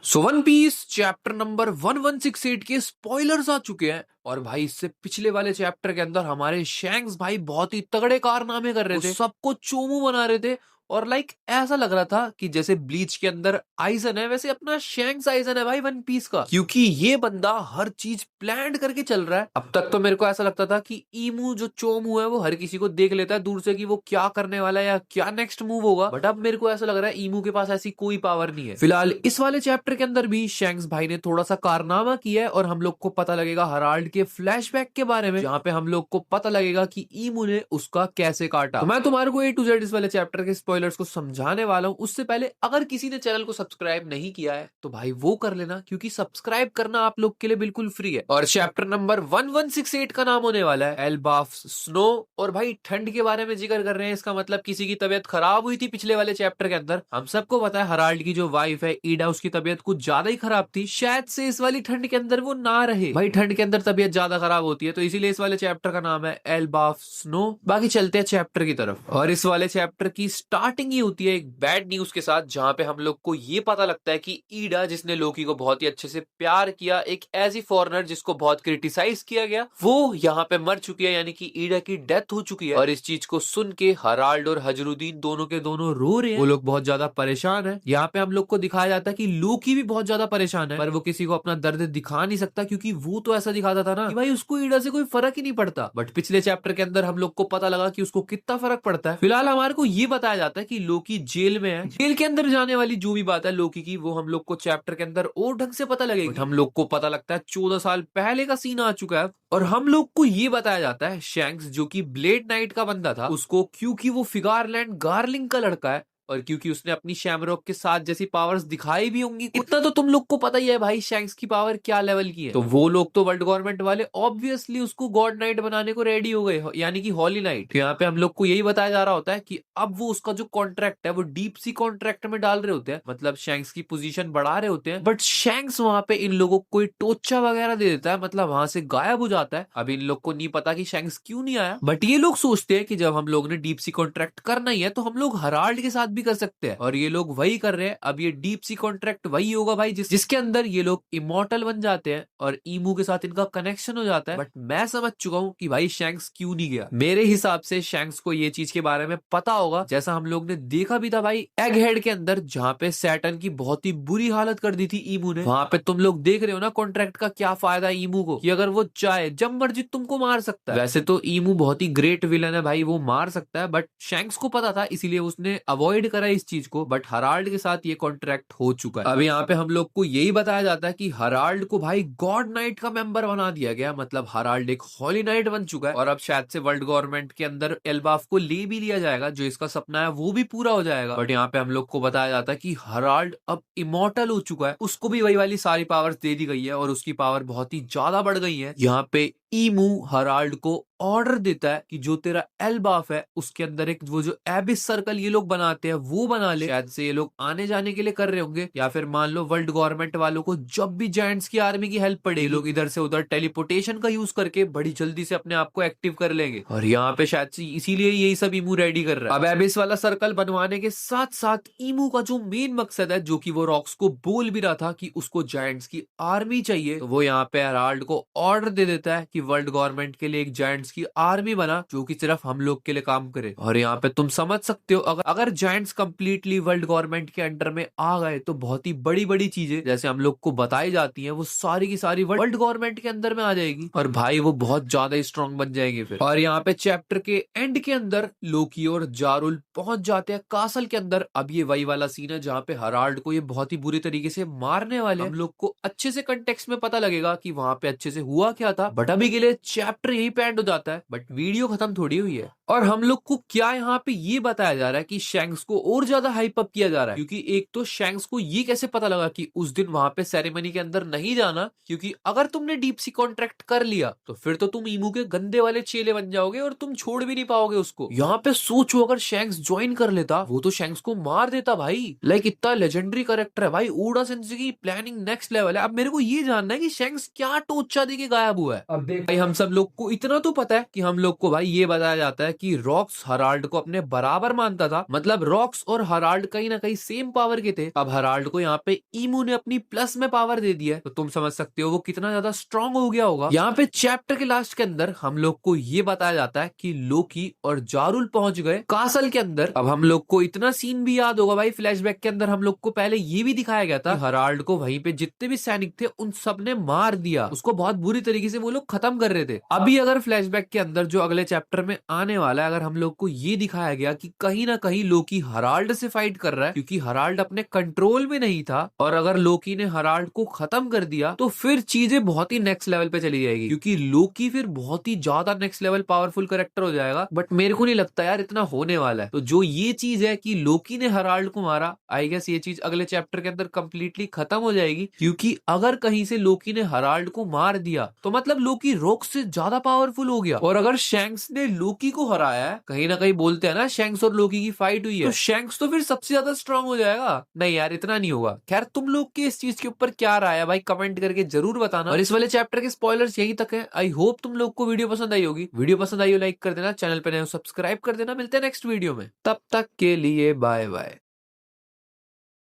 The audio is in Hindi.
सो वन पीस चैप्टर नंबर 1168 के स्पॉयलर्स आ चुके हैं। और भाई इससे पिछले वाले चैप्टर के अंदर हमारे शैंक्स भाई बहुत ही तगड़े कारनामे कर रहे थे, सबको चोमू बना रहे थे। और ऐसा लग रहा था कि जैसे ब्लीच के अंदर आइजन है वैसे अपना शैंक्स आइजन है भाई वन पीस का, क्योंकि ये बंदा हर चीज प्लान करके चल रहा है। अब तक तो मेरे को ऐसा लगता था कि ईमू जो चोमू है वो हर किसी को देख लेता है दूर से कि वो क्या करने वाला है या क्या नेक्स्ट मूव होगा, बट अब मेरे को ऐसा लग रहा है ईमू के पास ऐसी कोई पावर नहीं है। फिलहाल इस वाले चैप्टर के अंदर भी शैंक्स भाई ने थोड़ा सा कारनामा किया है और हम लोग को पता लगेगा हराल्ड के फ्लैशबैक के बारे में, जहाँ पे हम लोग को पता लगेगा कि ईमू ने उसका कैसे काटा। तो मैं तुम्हारे को A to Z इस वाले चैप्टर के स्पॉयलर्स को समझाने वाला हूँ। उससे पहले अगर किसी ने चैनल को सब्सक्राइब नहीं किया है तो भाई वो कर लेना, क्योंकि सब्सक्राइब करना आप लोग के लिए बिल्कुल फ्री है। और चैप्टर नंबर 1168 का नाम होने वाला है एल्बाफ स्नो। और भाई ठंड के बारे में जिक्र कर रहे हैं, इसका मतलब किसी की तबीयत खराब हुई थी पिछले वाले चैप्टर के अंदर। हम सबको पता है हराल्ड की जो वाइफ है ईडा, उसकी तबीयत कुछ ज्यादा ही खराब थी, शायद से इस वाली ठंड के अंदर वो ना रहे। भाई ठंड के अंदर तबीयत ज्यादा खराब होती है, तो इसीलिए इस वाले चैप्टर का नाम है एल्बाफ स्नो। बाकी चलते हैं चैप्टर की तरफ। और इस वाले चैप्टर की स्टार्टिंग ही होती है एक बैड न्यूज के साथ, जहां पे हम लोग को ये पता लगता है कि ईडा, जिसने लोकी को बहुत ही अच्छे से प्यार किया, एक ऐसी फॉरेनर जिसको बहुत क्रिटिसाइज किया गया, वो यहाँ पे मर चुकी है, यानी कि ईडा की डेथ हो चुकी है। और इस चीज को सुन के हराल्ड और हजरुद्दीन दोनों के दोनों रो रहे हैं, वो लोग बहुत ज्यादा परेशान है। यहाँ पे हम लोग को दिखाया जाता है कि लोकी भी बहुत ज्यादा परेशान है, पर वो किसी को अपना दर्द दिखा नहीं सकता, क्योंकि वो तो ऐसा दिखाता था ना कि भाई उसको ईडा से कोई फर्क ही नहीं पड़ता। बट पिछले चैप्टर के अंदर हम लोग को पता लगा कि उसको कितना फर्क पड़ता है। फिलहाल हमारे को ये बताया जाता है कि लोकी जेल में है। जेल के अंदर जाने वाली जो भी बात है लोकी की, वो हम लोग को चैप्टर के अंदर और ढंग से पता लगेगी। हम लोग को पता लगता है 14 साल पहले का सीन आ चुका है। और हम लोग को ये बताया जाता है शैंक्स, जो कि ब्लेड नाइट का बंदा था, उसको क्योंकि वो फिगारलैंड गार्लिंग का लड़का है और क्योंकि उसने अपनी शैमरॉक के साथ जैसी पावर्स दिखाई भी होंगी, इतना तो तुम लोग को पता ही है भाई शैंक्स की पावर क्या लेवल की है। तो वो लोग तो वर्ल्ड गवर्नमेंट वाले ऑब्वियसली उसको गॉड नाइट बनाने को रेडी हो गए, यानी कि हॉली नाइट। तो यहाँ पे हम लोग को यही बताया जा रहा होता है कि अब वो उसका जो कॉन्ट्रैक्ट है वो डीप सी कॉन्ट्रैक्ट में डाल रहे होते हैं, मतलब शैंक्स की पोजीशन बढ़ा रहे होते हैं। बट शैंक्स वहां पे इन लोगों को कोई टोचा वगैरह दे देता है, मतलब वहां से गायब हो जाता है। अब इन लोग को नहीं पता कि शैंक्स क्यों नहीं आया, बट ये लोग सोचते हैं कि जब हम लोग ने डीप सी कॉन्ट्रैक्ट करना ही है तो हम लोग हराल्ड के साथ भी कर सकते हैं, और ये लोग वही कर रहे हैं। अब ये डीप सी कॉन्ट्रैक्ट वही होगा भाई जिसके अंदर ये लोग इमोर्टल बन जाते हैं और ईमू के साथ इनका कनेक्शन हो जाता है। बट मैं समझ चुका हूँ कि भाई शैंक्स क्यों नहीं गया। मेरे हिसाब से शैंक्स को ये चीज के बारे में पता होगा, जैसा हम लोग ने देखा भी था भाई एग हेड के अंदर, जहाँ पे सैटर्न की बहुत ही बुरी हालत कर दी थी ईमू ने। वहां पे तुम लोग देख रहे हो ना कॉन्ट्रैक्ट का क्या फायदा ईमू को, कि अगर वो चाहे जब मर्जी तुमको मार सकता है। वैसे तो ईमू बहुत ही ग्रेट विलन है भाई, वो मार सकता है, बट शैंक्स को पता था इसीलिए उसने अवॉइड करा इस चीज को। बट हराल्ड के साथ ये कॉन्ट्रैक्ट हो चुका है। अब यहाँ पे हम लोग को यही बताया जाता है कि हराल्ड को भाई गॉड नाइट का मेंबर बना दिया गया, मतलब हराल्ड एक हॉली नाइट बन चुका है। और अब शायद से वर्ल्ड गवर्नमेंट के अंदर एल्बाफ को ले भी लिया जाएगा, जो इसका सपना है वो भी पूरा हो जाएगा। बट यहाँ पे हम लोग को बताया जाता है कि हराल्ड अब इमोर्टल हो चुका है, उसको भी वही वाली सारी पावर्स दे दी गई है और उसकी पावर बहुत ही ज्यादा बढ़ गई है। यहाँ पे ईमू हराल्ड को ऑर्डर देता है कि जो तेरा एल्बाफ है उसके अंदर एक वो जो एबिस सर्कल ये लोग बनाते हैं वो बना ले। शायद से ये लोग आने जाने के लिए कर रहे होंगे, या फिर मान लो वर्ल्ड गवर्नमेंट वालों को जब भी जायंट्स की आर्मी की हेल्प पड़े, ये लोग इधर से उधर टेलीपोर्टेशन का यूज करके बड़ी जल्दी से अपने आप को एक्टिव कर लेंगे। और यहाँ पे शायद से इसीलिए यही सब ईमू रेडी कर रहा है। अब एबिस वाला सर्कल बनवाने के साथ साथ ईमू का जो मेन मकसद है, जो कि वो रॉक्स को बोल भी रहा था कि उसको जायंट्स की आर्मी चाहिए, तो वो यहाँ पे हराल्ड को ऑर्डर दे देता है कि वर्ल्ड गवर्नमेंट के लिए एक जायंट्स की आर्मी बना, जो कि सिर्फ हम लोग के लिए काम करे। और यहाँ पे तुम समझ सकते हो अगर जायंट्स कंप्लीटली वर्ल्ड गवर्नमेंट के अंडर में आ गए तो बहुत ही बड़ी बड़ी चीजें जैसे हम लोग को बताई जाती हैं वो सारी की सारी वर्ल्ड गवर्नमेंट के अंदर में आ जाएगी, और भाई वो बहुत ज्यादा स्ट्रांग बन जाएंगे फिर। और यहाँ पे चैप्टर के एंड के अंदर लोकी और जारुल पहुंच जाते हैं कासल के अंदर। अब ये वही वाला सीन है जहाँ पे हराल्ड को ये बहुत ही बुरी तरीके से मारने वाले। हम लोग को अच्छे से कंटेक्स्ट में पता लगेगा कि वहां पे अच्छे से हुआ क्या था, बट अभी के लिए चैप्टर यही पे एंड हो जाता है। बट वीडियो खत्म थोड़ी हुई है। और हम लोग को क्या यहाँ पे ये बताया जा रहा है कि शैंक्स को और ज्यादा हाइप अप किया जा रहा है, क्योंकि एक तो शैंक्स को ये कैसे पता लगा कि उस दिन वहां पे सेरेमनी के अंदर नहीं जाना, क्योंकि अगर तुमने डीप सी कॉन्ट्रैक्ट कर लिया तो फिर तो तुम ईमू के गंदे वाले चेले बन जाओगे और तुम छोड़ भी नहीं पाओगे उसको। यहाँ पे सोचो अगर शैंक्स ज्वाइन कर लेता, वो तो शैंक्स को मार देता भाई। इतना लेजेंडरी कैरेक्टर है भाई, ओडा सेंसेई की प्लानिंग नेक्स्ट लेवल है। अब मेरे को ये जानना है कि शैंक्स क्या टोचा दे के गायब हुआ है। अब भाई हम सब लोग को इतना तो पता है कि हम लोग को भाई ये बताया जाता है कि रॉक्स हराल्ड को अपने बराबर मानता था, मतलब रॉक्स और हराल्ड कहीं ना कहीं सेम पावर के थे। अब हराल्ड को यहाँ पे ईमू ने अपनी प्लस में पावर दे दी है, तो तुम समझ सकते हो वो कितना ज्यादा स्ट्रांग हो गया होगा। यहाँ पे चैप्टर के लास्ट के अंदर हम लोग को ये बताया जाता है कि लोकी और जारुल पहुंच गए कासल के अंदर। अब हम लोग को इतना सीन भी याद होगा भाई, फ्लैशबैक के अंदर हम लोग को पहले ये भी दिखाया गया था हराल्ड को वहीं पे जितने भी सैनिक थे उन सब ने मार दिया, उसको बहुत बुरी तरीके से वो लोग खत्म कर रहे थे। अभी अगर फ्लैशबैक के अंदर जो अगले चैप्टर में आने वाला है, अगर हम लोग को ये दिखाया गया कि कहीं ना कहीं लोकी हराल्ड से फाइट कर रहा है क्योंकि हराल्ड अपने कंट्रोल में नहीं था, और अगर लोकी ने हराल्ड को खत्म कर दिया तो फिर चीजें बहुत ही नेक्स्ट लेवल पे चली जाएगी, क्योंकि लोकी फिर बहुत ही ज्यादा नेक्स्ट लेवल पावरफुल कैरेक्टर हो जाएगा। बट मेरे को नहीं लगता यार इतना होने वाला है। तो जो ये चीज है कि लोकी ने हराल्ड को मारा, आई गेस ये चीज अगले चैप्टर के अंदर कंप्लीटली खत्म हो जाएगी, क्योंकि अगर कहीं से लोकी ने हराल्ड को मार दिया तो मतलब लोकी रॉक से ज्यादा पावरफुल हो गया। और अगर शैंक्स ने लोकी को हराया है, कहीं ना कहीं बोलते हैं ना शैंक्स और लोकी की फाइट हुई है, तो शैंक्स तो फिर सबसे ज्यादा स्ट्रांग हो जाएगा। नहीं यार इतना नहीं होगा। खैर तुम लोग के इस चीज के ऊपर क्या राय है भाई, कमेंट करके जरूर बताना। और इस वाले चैप्टर के स्पॉयलर्स यहीं तक है। आई होप तुम लोग को वीडियो पसंद आई होगी। वीडियो पसंद आई हो लाइक कर देना, चैनल पे नए हो सब्सक्राइब कर देना। मिलते हैं नेक्स्ट वीडियो में, तब तक के लिए बाय बाय।